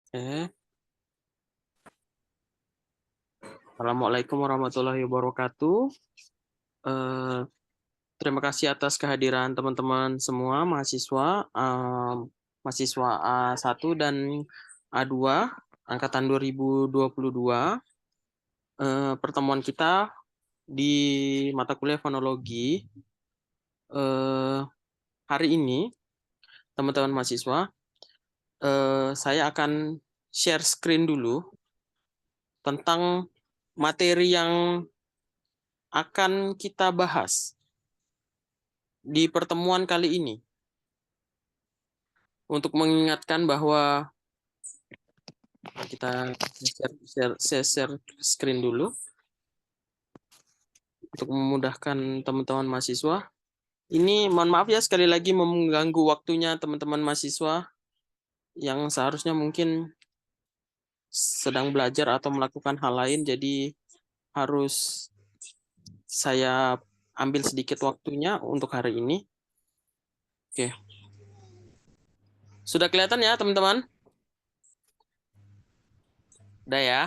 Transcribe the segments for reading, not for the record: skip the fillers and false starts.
Oke. Assalamualaikum warahmatullahi wabarakatuh. Eh, Terima kasih atas kehadiran teman-teman semua mahasiswa, mahasiswa A1 dan A2 angkatan 2022. Pertemuan kita di mata kuliah fonologi hari ini, teman-teman mahasiswa, saya akan share screen dulu tentang materi yang akan kita bahas di pertemuan kali ini. Untuk mengingatkan bahwa kita share screen dulu untuk memudahkan teman-teman mahasiswa. Ini mohon maaf ya sekali lagi mengganggu waktunya teman-teman mahasiswa yang seharusnya mungkin sedang belajar atau melakukan hal lain, jadi harus saya ambil sedikit waktunya untuk hari ini. Oke. Sudah kelihatan ya teman-teman? Udah ya.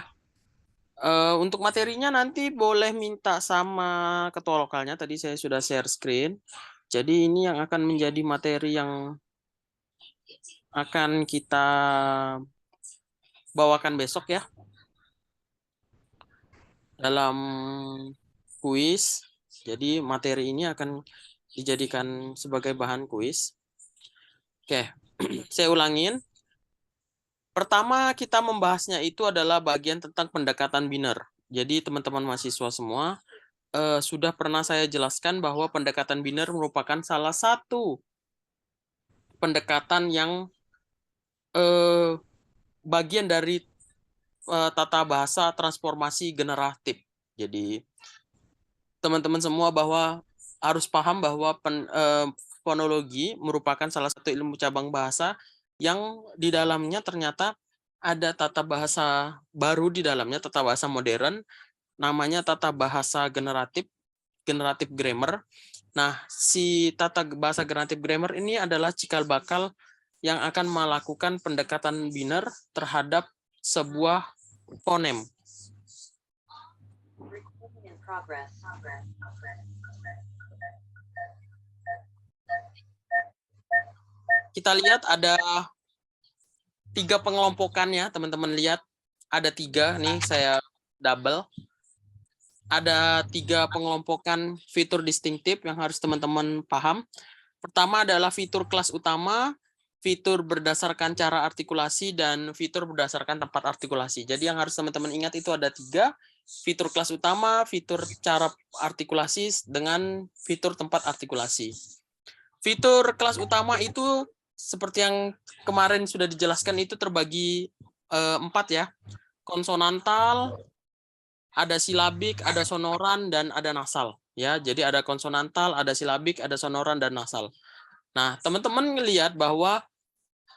Untuk materinya nanti boleh minta sama ketua lokalnya. Tadi saya sudah share screen. Jadi ini yang akan menjadi materi yang akan kita bawakan besok ya. Dalam kuis. Jadi materi ini akan dijadikan sebagai bahan kuis. Oke, saya ulangin. Pertama kita membahasnya itu adalah bagian tentang pendekatan biner. Jadi teman-teman mahasiswa semua, sudah pernah saya jelaskan bahwa pendekatan biner merupakan salah satu pendekatan yang bagian dari tata bahasa transformasi generatif. Jadi teman-teman semua bahwa harus paham bahwa fonologi merupakan salah satu ilmu cabang bahasa yang di dalamnya ternyata ada tata bahasa baru di dalamnya, tata bahasa modern, namanya tata bahasa generatif grammar. Nah, si tata bahasa generatif grammar ini adalah cikal bakal yang akan melakukan pendekatan biner terhadap sebuah fonem. Kita lihat ada 3 pengelompokannya, teman-teman lihat. Ada 3, nih saya double. Ada 3 pengelompokan fitur distintif yang harus teman-teman paham. Pertama adalah fitur kelas utama, fitur berdasarkan cara artikulasi, dan fitur berdasarkan tempat artikulasi. Jadi yang harus teman-teman ingat itu ada 3, fitur kelas utama, fitur cara artikulasi, dengan fitur tempat artikulasi. Fitur kelas utama itu seperti yang kemarin sudah dijelaskan itu terbagi 4 ya. Konsonantal, ada silabik, ada sonoran, dan ada nasal. Ya, jadi ada konsonantal, ada silabik, ada sonoran, dan nasal. Nah, teman-teman ngelihat bahwa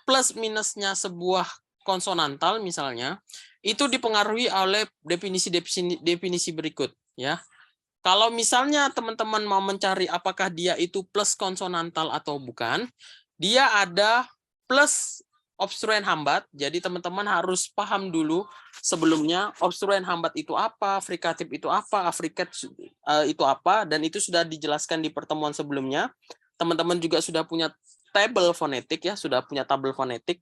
plus minusnya sebuah konsonantal misalnya itu dipengaruhi oleh definisi berikut ya. Kalau misalnya teman-teman mau mencari apakah dia itu plus konsonantal atau bukan, dia ada plus obstruen hambat. Jadi teman-teman harus paham dulu sebelumnya obstruen hambat itu apa, frikatif itu apa, afrikat itu apa, dan itu sudah dijelaskan di pertemuan sebelumnya. Teman-teman juga sudah punya tabel fonetik ya, sudah punya tabel fonetik.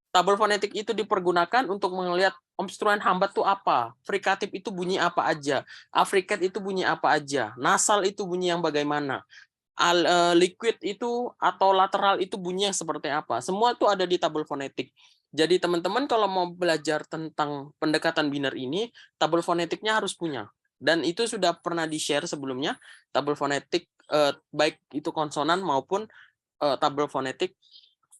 Tabel fonetik itu dipergunakan untuk melihat obstruen hambat itu apa, frikatif itu bunyi apa aja, afrikat itu bunyi apa aja, nasal itu bunyi yang bagaimana, liquid itu atau lateral itu bunyi yang seperti apa. Semua itu ada di tabel fonetik. Jadi teman-teman kalau mau belajar tentang pendekatan biner ini, tabel fonetiknya harus punya. Dan itu sudah pernah di-share sebelumnya, tabel fonetik baik itu konsonan maupun tabel fonetik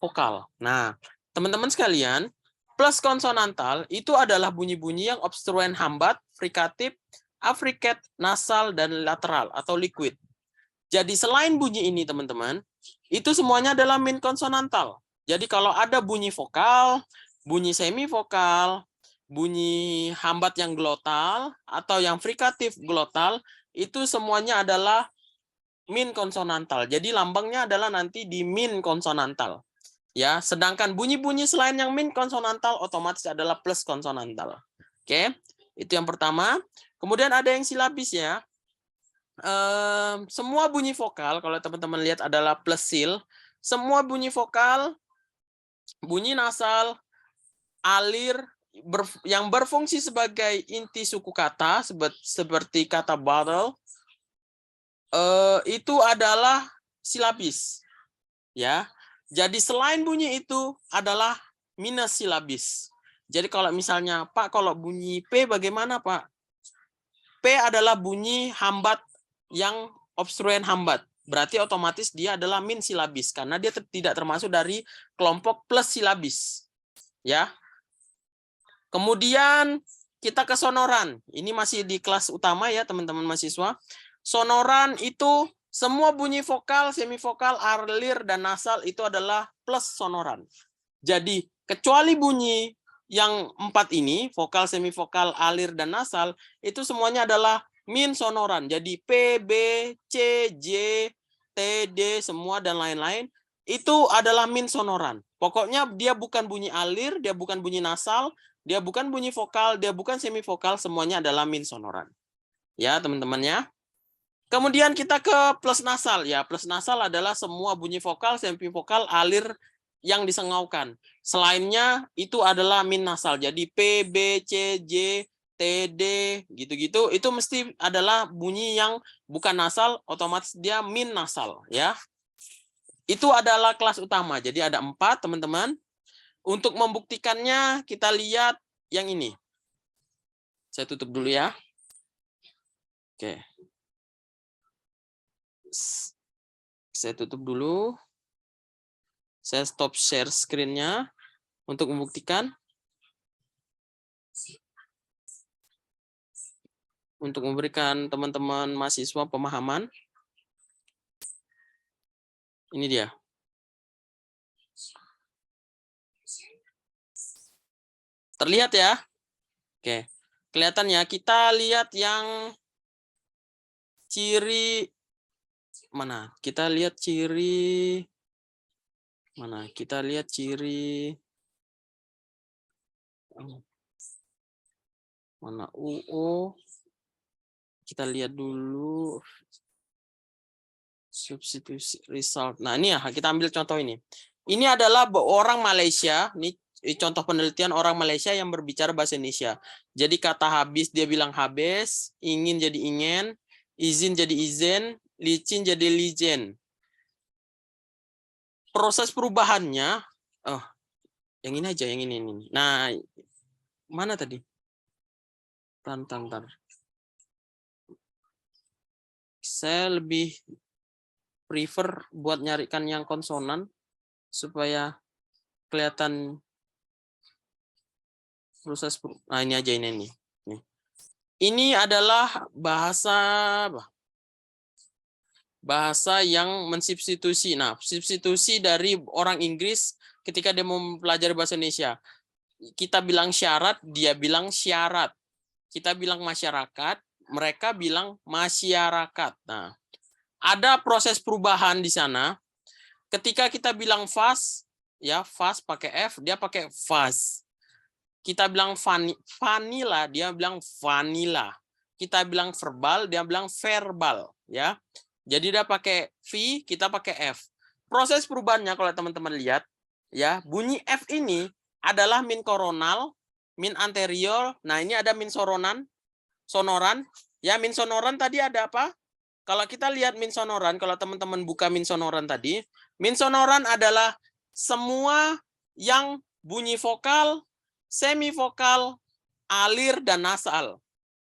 vokal. Nah, teman-teman sekalian, plus konsonantal itu adalah bunyi-bunyi yang obstruen hambat, frikatif, afrikat, nasal, dan lateral atau liquid. Jadi selain bunyi ini teman-teman, itu semuanya adalah min konsonantal. Jadi kalau ada bunyi vokal, bunyi semivokal, bunyi hambat yang glotal, atau yang frikatif glotal, itu semuanya adalah min konsonantal. Jadi lambangnya adalah nanti di min konsonantal. Ya, sedangkan bunyi-bunyi selain yang min konsonantal otomatis adalah plus konsonantal. Oke, itu yang pertama. Kemudian ada yang silabis ya. Semua bunyi vokal kalau teman-teman lihat adalah plus sil. Semua bunyi vokal, bunyi nasal, alir yang berfungsi sebagai inti suku kata seperti kata bottle itu adalah silabis. Ya. Jadi selain bunyi itu adalah minus silabis. Jadi kalau misalnya Pak kalau bunyi P bagaimana Pak? P adalah bunyi hambat yang obstruen hambat. Berarti otomatis dia adalah min silabis karena dia tidak termasuk dari kelompok plus silabis. Ya. Kemudian kita ke sonoran. Ini masih di kelas utama ya teman-teman mahasiswa. Sonoran itu semua bunyi vokal, semivokal, alir, dan nasal itu adalah plus sonoran. Jadi kecuali bunyi yang 4 ini, vokal, semivokal, alir, dan nasal, itu semuanya adalah min sonoran. Jadi P, B, C, J, T, D, semua dan lain-lain, itu adalah min sonoran. Pokoknya dia bukan bunyi alir, dia bukan bunyi nasal, dia bukan bunyi vokal, dia bukan semivokal, semuanya adalah min sonoran. Ya teman-teman ya. Kemudian kita ke plus nasal. Ya, plus nasal adalah semua bunyi vokal, semivokal, alir yang disengaukan. Selainnya itu adalah min nasal. Jadi P, B, C, J, T, D, gitu-gitu. Itu mesti adalah bunyi yang bukan nasal, otomatis dia min nasal. Ya, itu adalah kelas utama. Jadi ada 4, teman-teman. Untuk membuktikannya, kita lihat yang ini. Saya tutup dulu ya. Oke. Saya tutup dulu. Saya stop share screen-nya untuk membuktikan. Untuk memberikan teman-teman mahasiswa pemahaman. Ini dia. Terlihat ya? Oke. Kelihatan ya? Kita lihat yang ciri mana? Kita lihat ciri mana? Kita lihat ciri mana UO. Kita lihat dulu substitusi result. Nah, ini ya, kita ambil contoh ini. Ini adalah orang Malaysia, ini contoh penelitian orang Malaysia yang berbicara bahasa Indonesia. Jadi kata habis dia bilang habis, ingin jadi ingin, izin jadi izin, licin jadi licin. Proses perubahannya, yang ini aja, yang ini. Nah, mana tadi? Tantar. Saya lebih prefer buat nyarikan yang konsonan supaya kelihatan proses. Nah, ini aja ini. Ini adalah bahasa yang mensubstitusi. Nah, substitusi dari orang Inggris ketika dia mau mempelajari bahasa Indonesia. Kita bilang syarat, dia bilang syarat. Kita bilang masyarakat, mereka bilang masyarakat. Nah, ada proses perubahan di sana. Ketika kita bilang fast, ya fast pakai F, dia pakai fast. Kita bilang vanilla, dia bilang vanilla. Kita bilang verbal, dia bilang verbal, ya. Jadi dia pakai V, kita pakai F. Proses perubahannya kalau teman-teman lihat, ya, bunyi F ini adalah min koronal, min anterior. Nah, ini ada min sonoran. Ya, min sonoran tadi ada apa? Kalau kita lihat min sonoran, kalau teman-teman buka min sonoran tadi, min sonoran adalah semua yang bunyi vokal, semivokal, alir, dan nasal.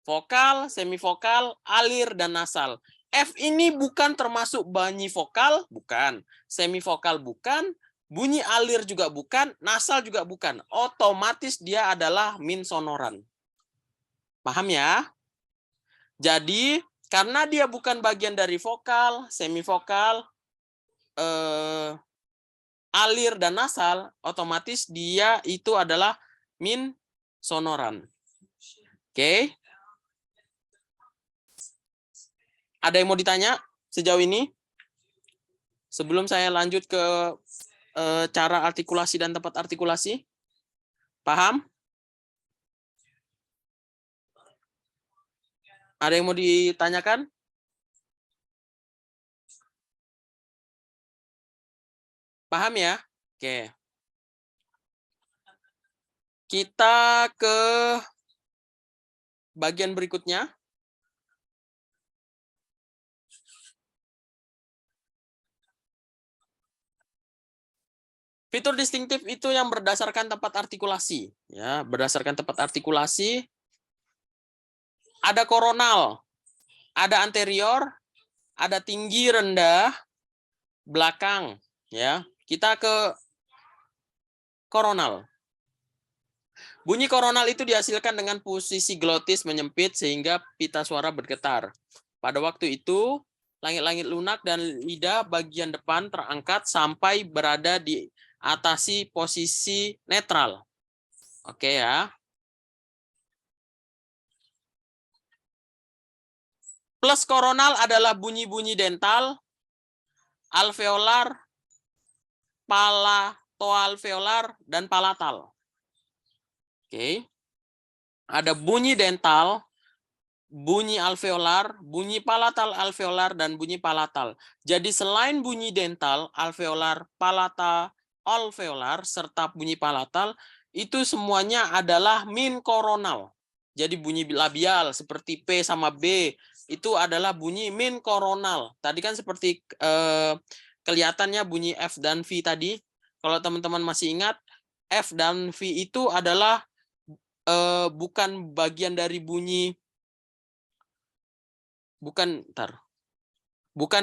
Vokal, semivokal, alir, dan nasal. F ini bukan termasuk bunyi vokal, bukan. Semivokal bukan, bunyi alir juga bukan, nasal juga bukan. Otomatis dia adalah min sonoran. Paham ya? Jadi, karena dia bukan bagian dari vokal, semivokal, alir, dan nasal, otomatis dia itu adalah min sonoran. Oke. Ada yang mau ditanya sejauh ini? Sebelum saya lanjut ke cara artikulasi dan tempat artikulasi? Paham? Ada yang mau ditanyakan? Paham ya? Oke. Kita ke bagian berikutnya. Fitur distintif itu yang berdasarkan tempat artikulasi, ya, berdasarkan tempat artikulasi. Ada koronal, ada anterior, ada tinggi, rendah, belakang, ya. Kita ke koronal. Bunyi koronal itu dihasilkan dengan posisi glotis menyempit sehingga pita suara bergetar. Pada waktu itu, langit-langit lunak dan lidah bagian depan terangkat sampai berada di atasi posisi netral. Oke ya. Plus koronal adalah bunyi-bunyi dental, alveolar, palatoalveolar, dan palatal. Oke. Ada bunyi dental, bunyi alveolar, bunyi palatal alveolar, dan bunyi palatal. Jadi selain bunyi dental, alveolar, palata, alveolar, serta bunyi palatal, itu semuanya adalah min koronal. Jadi bunyi labial seperti P sama B, itu adalah bunyi min koronal. Tadi kan seperti kelihatannya bunyi F dan V tadi. Kalau teman-teman masih ingat, F dan V itu adalah bukan bagian dari bunyi, bukan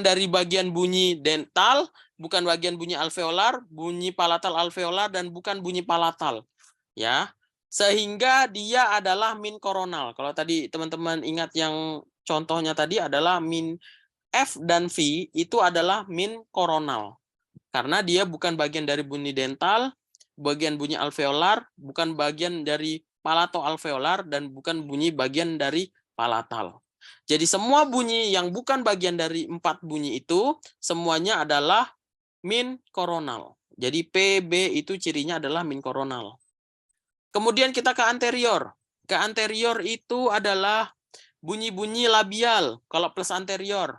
dari bagian bunyi dental, bukan bagian bunyi alveolar, bunyi palatal alveolar, dan bukan bunyi palatal, ya. Sehingga dia adalah min koronal. Kalau tadi teman-teman ingat yang contohnya tadi adalah min F dan V itu adalah min koronal. Karena dia bukan bagian dari bunyi dental, bagian bunyi alveolar, bukan bagian dari palato alveolar, dan bukan bunyi bagian dari palatal. Jadi semua bunyi yang bukan bagian dari 4 bunyi itu semuanya adalah min koronal. Jadi PB itu cirinya adalah min koronal. Kemudian kita ke anterior. Ke anterior itu adalah bunyi-bunyi labial. Kalau plus anterior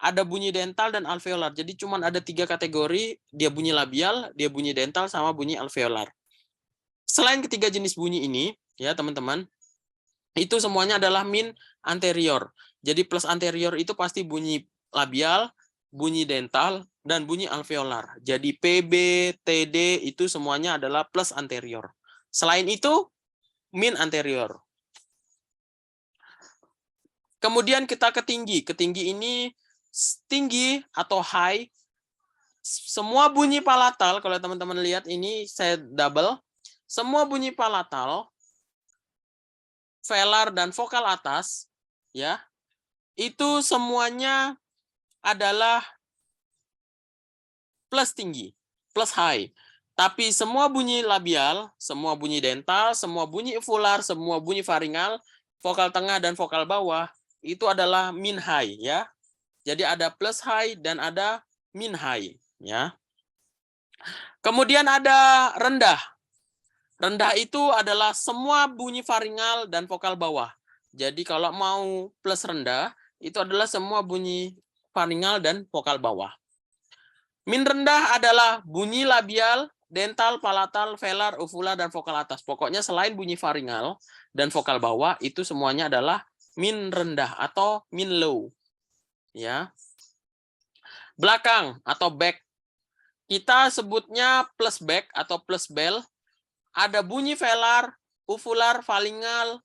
ada bunyi dental dan alveolar. Jadi cuma ada 3 kategori, dia bunyi labial, dia bunyi dental, sama bunyi alveolar. Selain ketiga jenis bunyi ini, ya teman-teman, itu semuanya adalah min anterior. Jadi plus anterior itu pasti bunyi labial, bunyi dental, dan bunyi alveolar. Jadi PB, TD itu semuanya adalah plus anterior. Selain itu, min anterior. Kemudian kita ke tinggi. Ke tinggi ini, tinggi atau high, semua bunyi palatal, kalau teman-teman lihat ini saya double, semua bunyi palatal, velar dan vokal atas, ya, itu semuanya adalah plus tinggi, plus high. Tapi semua bunyi labial, semua bunyi dental, semua bunyi evular, semua bunyi faringal, vokal tengah dan vokal bawah itu adalah min high, ya. Jadi ada plus high dan ada min high, ya. Kemudian ada rendah. Rendah itu adalah semua bunyi faringal dan vokal bawah. Jadi kalau mau plus rendah, itu adalah semua bunyi faringal dan vokal bawah. Min rendah adalah bunyi labial, dental, palatal, velar, uvula, dan vokal atas. Pokoknya selain bunyi faringal dan vokal bawah, itu semuanya adalah min rendah atau min low. Ya. Belakang atau back. Kita sebutnya plus back atau plus bell. Ada bunyi velar, uvular, faringal,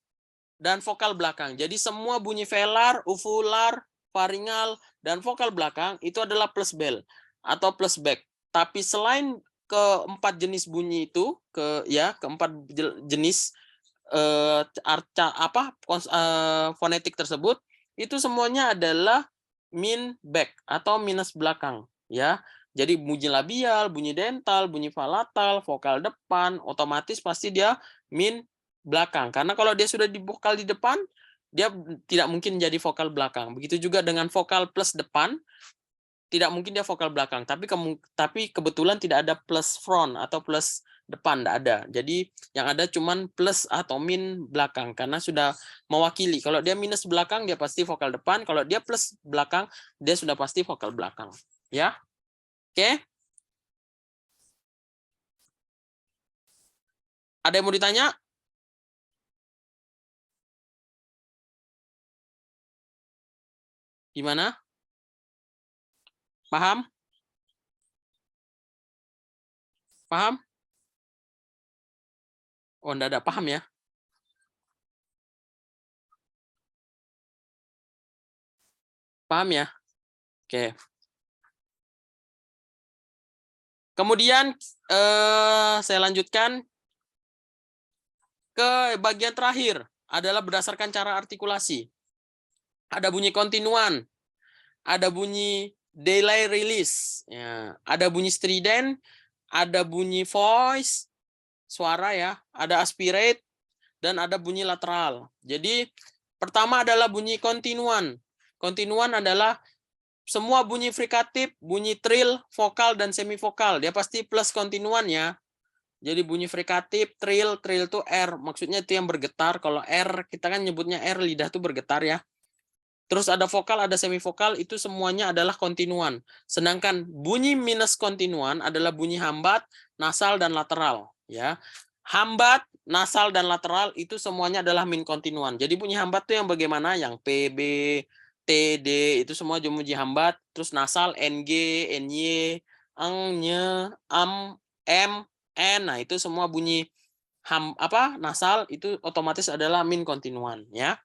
dan vokal belakang. Jadi semua bunyi velar, uvular, faringal, dan vokal belakang itu adalah plus bell atau plus back. Tapi selain keempat jenis bunyi itu, keempat jenis fonetik tersebut, itu semuanya adalah min back atau minus belakang, ya. Jadi bunyi labial, bunyi dental, bunyi palatal, vokal depan, otomatis pasti dia min belakang. Karena kalau dia sudah di vokal di depan, dia tidak mungkin jadi vokal belakang. Begitu juga dengan vokal plus depan, tidak mungkin dia vokal belakang. Tapi kebetulan tidak ada plus front atau plus depan, tidak ada. Jadi yang ada cuman plus atau min belakang karena sudah mewakili. Kalau dia minus belakang dia pasti vokal depan, kalau dia plus belakang dia sudah pasti vokal belakang. Ya. Oke. Ada yang mau ditanya? Gimana? Paham? Paham? Oh, enggak ada paham ya? Paham ya? Oke. Kemudian saya lanjutkan ke bagian terakhir adalah berdasarkan cara artikulasi. Ada bunyi kontinuan, ada bunyi delay release, ya, ada bunyi strident, ada bunyi voice, suara ya, ada aspirate, dan ada bunyi lateral. Jadi pertama adalah bunyi kontinuan. Kontinuan adalah semua bunyi frikatif, bunyi trill, vokal, dan semivokal. Dia pasti plus kontinuan ya. Jadi bunyi frikatif, trill itu R. Maksudnya itu yang bergetar. Kalau R, kita kan nyebutnya R, lidah itu bergetar ya. Terus ada vokal, ada semivokal, itu semuanya adalah kontinuan. Sedangkan bunyi minus kontinuan adalah bunyi hambat, nasal, dan lateral. Ya, hambat, nasal, dan lateral itu semuanya adalah min kontinuan. Jadi bunyi hambat itu yang bagaimana? Yang PB, TD, itu semua bunyi hambat. Terus nasal, NG, NY, eng, nye, M, N. Nah, itu semua bunyi nasal itu otomatis adalah min kontinuan. Ya.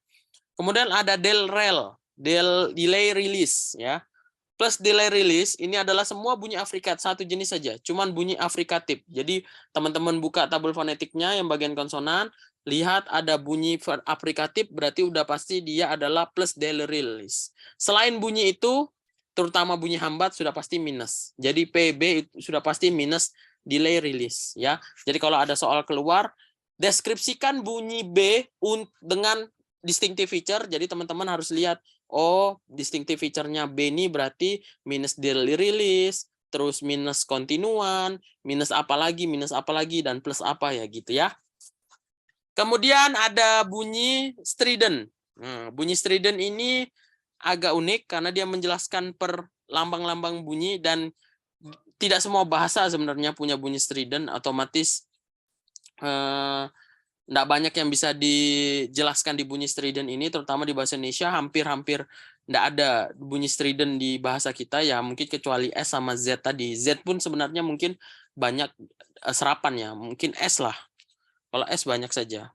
Kemudian ada delay release ya. Plus delay release ini adalah semua bunyi afrikat, satu jenis saja, cuman bunyi afrikatif. Jadi teman-teman buka tabel fonetiknya yang bagian konsonan, lihat ada bunyi afrikatif berarti udah pasti dia adalah plus delay release. Selain bunyi itu, terutama bunyi hambat sudah pasti minus. Jadi PB itu sudah pasti minus delay release ya. Jadi kalau ada soal keluar, deskripsikan bunyi B dengan distinctive feature, jadi teman-teman harus lihat, oh distinctive feature-nya B ini berarti minus delay release, terus minus kontinuan, minus apa lagi, dan plus apa ya gitu ya. Kemudian ada bunyi strident. Bunyi strident ini agak unik karena dia menjelaskan per lambang-lambang bunyi dan tidak semua bahasa sebenarnya punya bunyi strident, otomatis nggak banyak yang bisa dijelaskan di bunyi strident ini, terutama di bahasa Indonesia hampir-hampir nggak ada bunyi strident di bahasa kita ya, mungkin kecuali S sama Z tadi. Z pun sebenarnya mungkin banyak serapan ya, mungkin S lah. Kalau S banyak saja.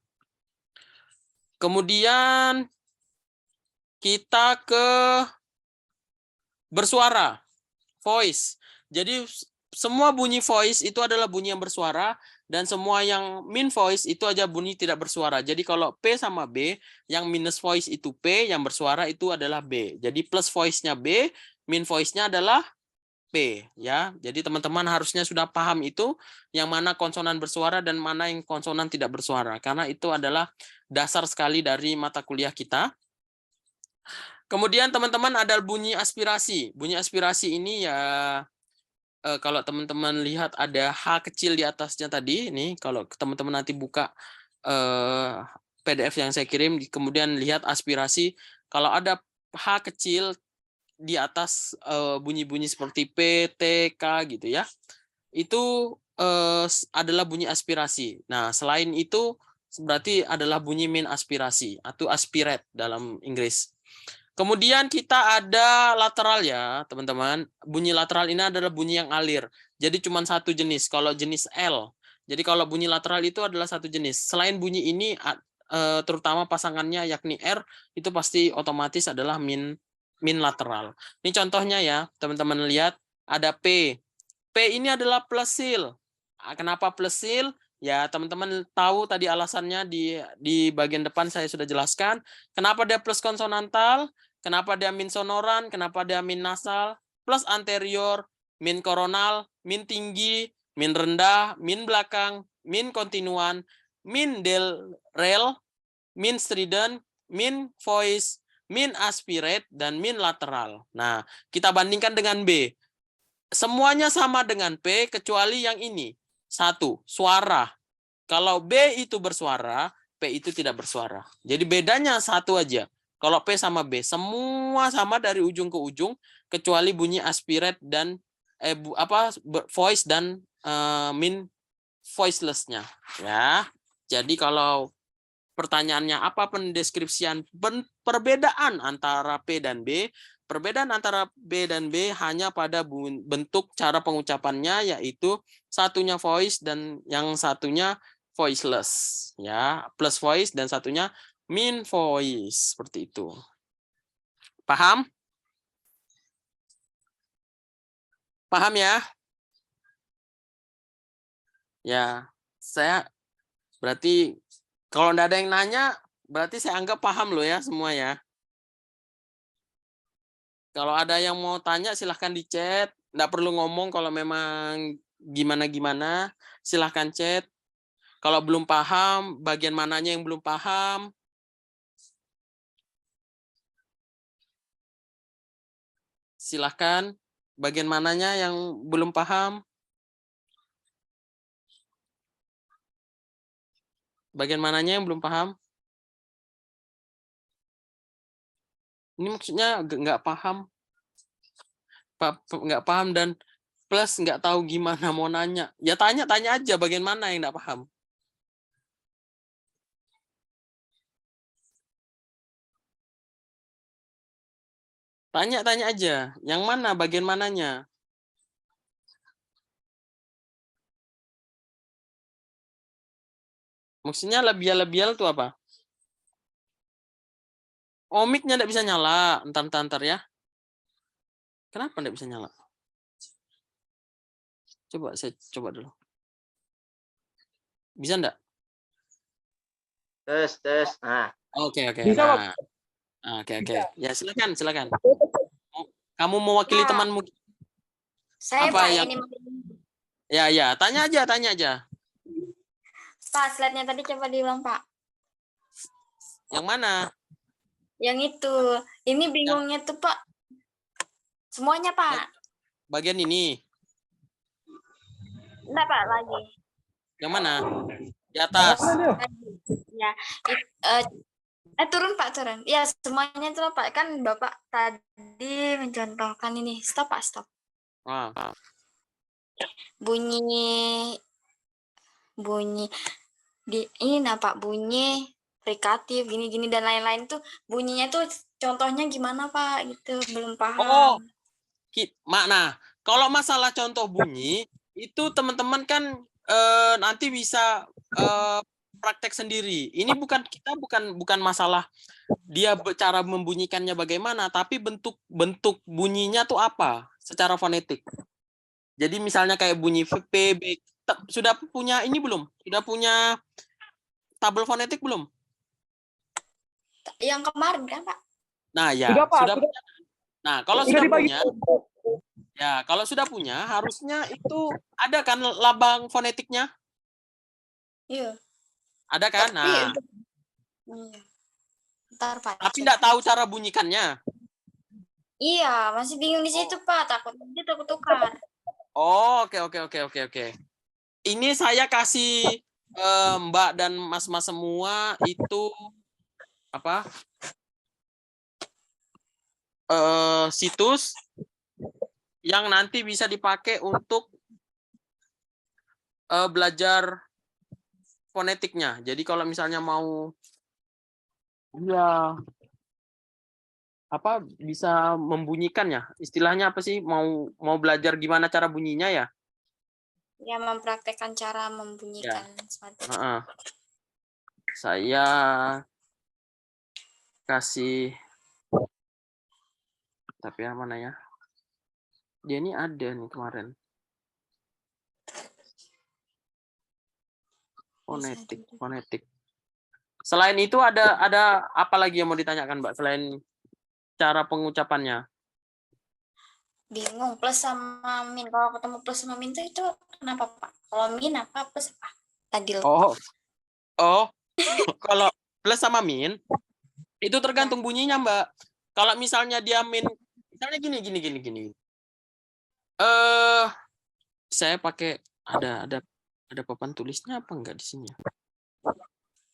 Kemudian kita ke bersuara, voice. Jadi semua bunyi voice itu adalah bunyi yang bersuara, dan semua yang min voice itu aja bunyi tidak bersuara. Jadi kalau P sama B, yang minus voice itu P, yang bersuara itu adalah B. Jadi plus voice-nya B, min voice-nya adalah P ya. Jadi teman-teman harusnya sudah paham itu yang mana konsonan bersuara dan mana yang konsonan tidak bersuara, karena itu adalah dasar sekali dari mata kuliah kita. Kemudian teman-teman ada bunyi aspirasi. Bunyi aspirasi ini ya kalau teman-teman lihat ada H kecil di atasnya tadi, ini kalau teman-teman nanti buka PDF yang saya kirim, kemudian lihat aspirasi, kalau ada H kecil di atas bunyi-bunyi seperti P, T, K gitu ya, itu adalah bunyi aspirasi. Nah, selain itu berarti adalah bunyi min aspirasi atau aspirate dalam Inggris. Kemudian kita ada lateral ya, teman-teman. Bunyi lateral ini adalah bunyi yang alir. Jadi cuma satu jenis, kalau jenis L. Jadi kalau bunyi lateral itu adalah satu jenis. Selain bunyi ini, terutama pasangannya yakni R, itu pasti otomatis adalah min lateral. Ini contohnya ya, teman-teman lihat. Ada P. P ini adalah plus seal. Kenapa plus seal? Ya, teman-teman tahu tadi alasannya di bagian depan saya sudah jelaskan. Kenapa dia plus konsonantal? Kenapa dia min sonoran? Kenapa dia min nasal? Plus anterior, min koronal, min tinggi, min rendah, min belakang, min kontinuan, min del rel, min strident, min voice, min aspirate, dan min lateral. Nah, kita bandingkan dengan B. Semuanya sama dengan P, kecuali yang ini. 1, suara. Kalau B itu bersuara, P itu tidak bersuara. Jadi bedanya 1 aja. Kalau P sama B, semua sama dari ujung ke ujung, kecuali bunyi aspirate dan voice dan min voiceless-nya. Ya. Jadi kalau pertanyaannya apa pendeskripsian perbedaan antara P dan B? Perbedaan antara B dan B hanya pada bentuk cara pengucapannya, yaitu satunya voice dan yang satunya voiceless, ya, plus voice dan satunya min voice, seperti itu. Paham? Paham ya? Ya, saya berarti kalau enggak ada yang nanya, berarti saya anggap paham loh ya semua ya. Kalau ada yang mau tanya silahkan di chat. Nggak perlu ngomong kalau memang gimana-gimana. Silahkan chat. Kalau belum paham, bagian mananya yang belum paham. Silahkan. Bagian mananya yang belum paham. Bagian mananya yang belum paham. Ini maksudnya nggak paham. Nggak paham dan plus nggak tahu gimana mau nanya. Ya tanya-tanya aja bagian mana yang nggak paham. Tanya-tanya aja. Yang mana, bagian mananya. Maksudnya labial-labial itu apa? Oh, mic-nya nggak bisa nyala. Entar ya. Kenapa nggak bisa nyala? Coba saya coba dulu. Bisa nggak? Tes. Nah. Oke. Bisa, Pak. Nah, oke. Ya, silakan. Kamu mewakili temanmu. Saya apa Pak yang... ini. Ya, tanya aja. Pak, slide-nya tadi coba diulang, Pak. Yang mana? Yang itu. Ini bingungnya tuh, Pak. Semuanya, Pak. Bagian ini. Enggak, Pak, lagi. Yang mana? Di atas. Ya. Turun, Pak, turun. Ya, semuanya itu, Pak. Kan Bapak tadi mencontohkan ini. Stop, Pak, stop. Bunyi di ini Pak, bunyi frikatif gini dan lain-lain tuh bunyinya tuh contohnya gimana Pak gitu, belum paham. Oh, makna. Kalau masalah contoh bunyi itu teman-teman kan nanti bisa praktek sendiri. Ini bukan masalah dia cara membunyikannya bagaimana, tapi bentuk bunyinya tuh apa secara fonetik. Jadi misalnya kayak bunyi P, B, sudah punya ini belum? Sudah punya tabel fonetik belum? Yang kemarin kan Pak? Nah ya, sudah punya. Nah kalau sudah punya, ya kalau sudah punya harusnya itu ada kan lambang fonetiknya? Iya. Ada kan? Nah. Bentar, Pak. Tapi nggak tahu cara bunyikannya. Iya, masih bingung di situ Pak. Takut tukar. Oh, oke. Ini saya kasih Mbak dan Mas-mas semua itu apa? Situs yang nanti bisa dipakai untuk belajar fonetiknya. Jadi kalau misalnya mau bisa membunyikan ya, istilahnya apa sih, mau belajar gimana cara bunyinya ya? Ya, mempraktekkan cara membunyikan ya. Saya kasih, tapi yang mana ya, dia ini ada nih kemarin, fonetik. Selain itu ada apa lagi yang mau ditanyakan Mbak selain cara pengucapannya? Bingung plus sama min. Kalau ketemu plus sama min itu kenapa Pak? Kalau min apa plus apa? Tadi Oh, kalau plus sama min Itu tergantung bunyinya, Mbak. Kalau misalnya dia min, misalnya gini. Saya pakai ada papan tulisnya apa enggak di sini?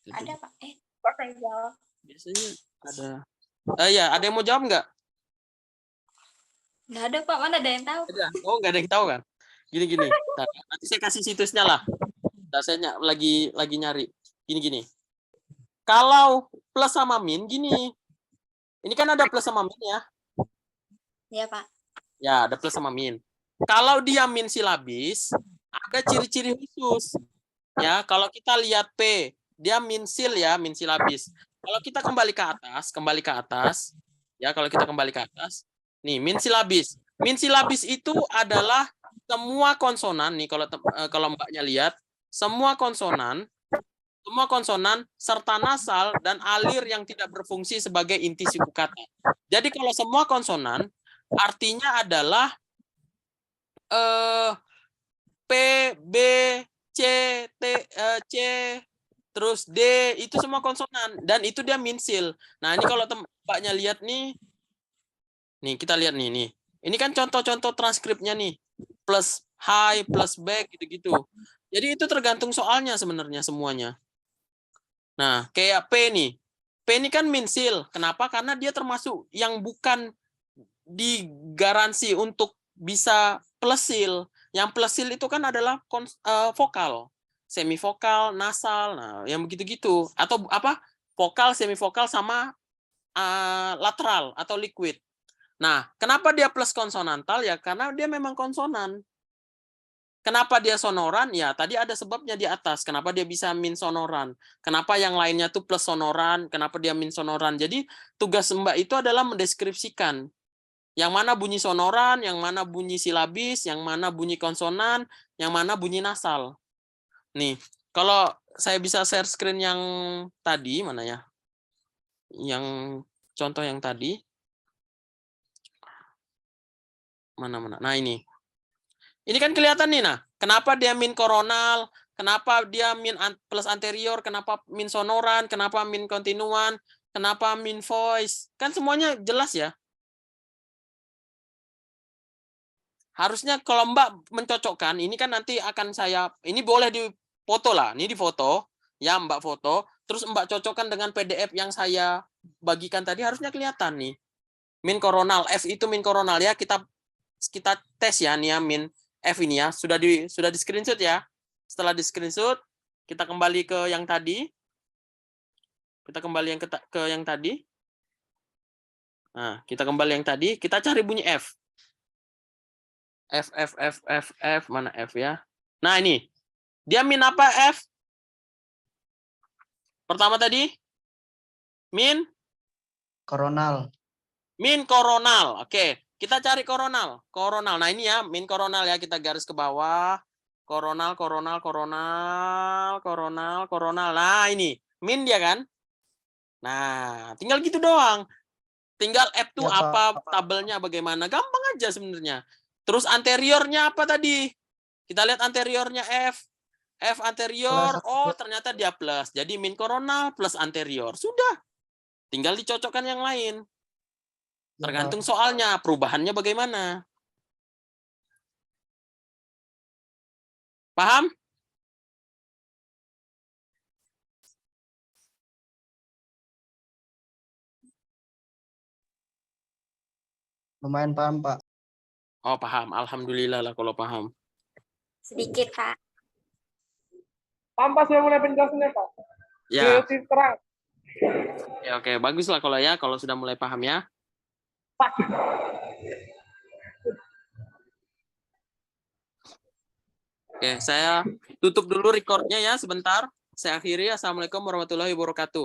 Ada Pak. Kok saya jawab? Biasanya ada. Ya, ada yang mau jawab nggak? Nggak ada Pak, mana ada yang tahu? Ada. Oh, nggak ada yang tahu kan? Gini. Nah, nanti saya kasih situsnya lah. Nah, saya lagi nyari. Gini. Kalau plus sama min gini. Ini kan ada plus sama min ya. Iya Pak. Ya, ada plus sama min. Kalau dia min silabis, ada ciri-ciri khusus. Ya, kalau kita lihat P, dia min sil ya, min silabis. Kalau kita kembali ke atas, ya kalau kita kembali ke atas, nih min silabis. Min silabis itu adalah semua konsonan nih kalau Mbaknya lihat, semua konsonan serta nasal dan alir yang tidak berfungsi sebagai inti suku kata. Jadi kalau semua konsonan artinya adalah P, B, C, C, terus D, itu semua konsonan. Dan itu dia minsil. Nah, ini kalau Mbaknya lihat nih kita lihat nih. Ini kan contoh-contoh transkripnya nih. Plus high, plus back, gitu-gitu. Jadi itu tergantung soalnya sebenarnya semuanya. Nah, kayak P nih. P ini kan minsil. Kenapa? Karena dia termasuk yang bukan digaransi untuk bisa plesil. Yang plesil itu kan adalah vokal, semivokal, nasal, nah yang begitu-gitu. Atau apa? Vokal, semivokal sama lateral atau liquid. Nah, kenapa dia plus konsonantal? Ya karena dia memang konsonan. Kenapa dia sonoran? Ya tadi ada sebabnya di atas. Kenapa dia bisa min sonoran? Kenapa yang lainnya tuh plus sonoran? Kenapa dia min sonoran? Jadi tugas Mbak itu adalah mendeskripsikan yang mana bunyi sonoran, yang mana bunyi silabis, yang mana bunyi konsonan, yang mana bunyi nasal. Nih, kalau saya bisa share screen yang tadi, mana ya? Yang contoh yang tadi. Mana? Nah, ini. Ini kan kelihatan nih, nah. Kenapa dia min koronal, kenapa dia min plus anterior, kenapa min sonoran, kenapa min kontinuan, kenapa min voice. Kan semuanya jelas ya. Harusnya kalau Mbak mencocokkan, ini kan nanti akan ini boleh difoto lah, ini difoto, ya Mbak foto, terus Mbak cocokkan dengan PDF yang saya bagikan tadi, harusnya kelihatan nih. Min koronal, F itu min koronal ya, kita tes ya nih ya, min F ini ya, sudah di screenshot ya. Setelah di screenshot, kita kembali ke yang tadi. Kita kembali ke yang tadi. Nah, kita kembali yang tadi, kita cari bunyi F. F, mana F ya? Nah, ini. Dia min apa F? Pertama tadi? Min? Koronal. Min koronal. Oke, kita cari koronal. Koronal. Nah, ini ya, min koronal ya, kita garis ke bawah. Koronal. Nah, ini. Min dia kan? Nah, tinggal gitu doang. Tinggal F tuh Ya, apa, Pak. tabelnya bagaimana. Gampang aja sebenarnya. Terus anteriornya apa tadi? Kita lihat anteriornya F. F anterior, oh ternyata dia plus. Jadi min koronal plus anterior. Sudah. Tinggal dicocokkan yang lain. Tergantung soalnya, perubahannya bagaimana. Paham? Lumayan paham, Pak. Oh, paham. Alhamdulillah lah kalau paham. Sedikit Pak. Paham Pak, sudah mulai penjelasannya Pak. Ya. Terang. Oke. Bagus lah kalau sudah mulai paham ya. Pak. Oke, saya tutup dulu recordnya ya sebentar. Saya akhiri. Assalamualaikum warahmatullahi wabarakatuh.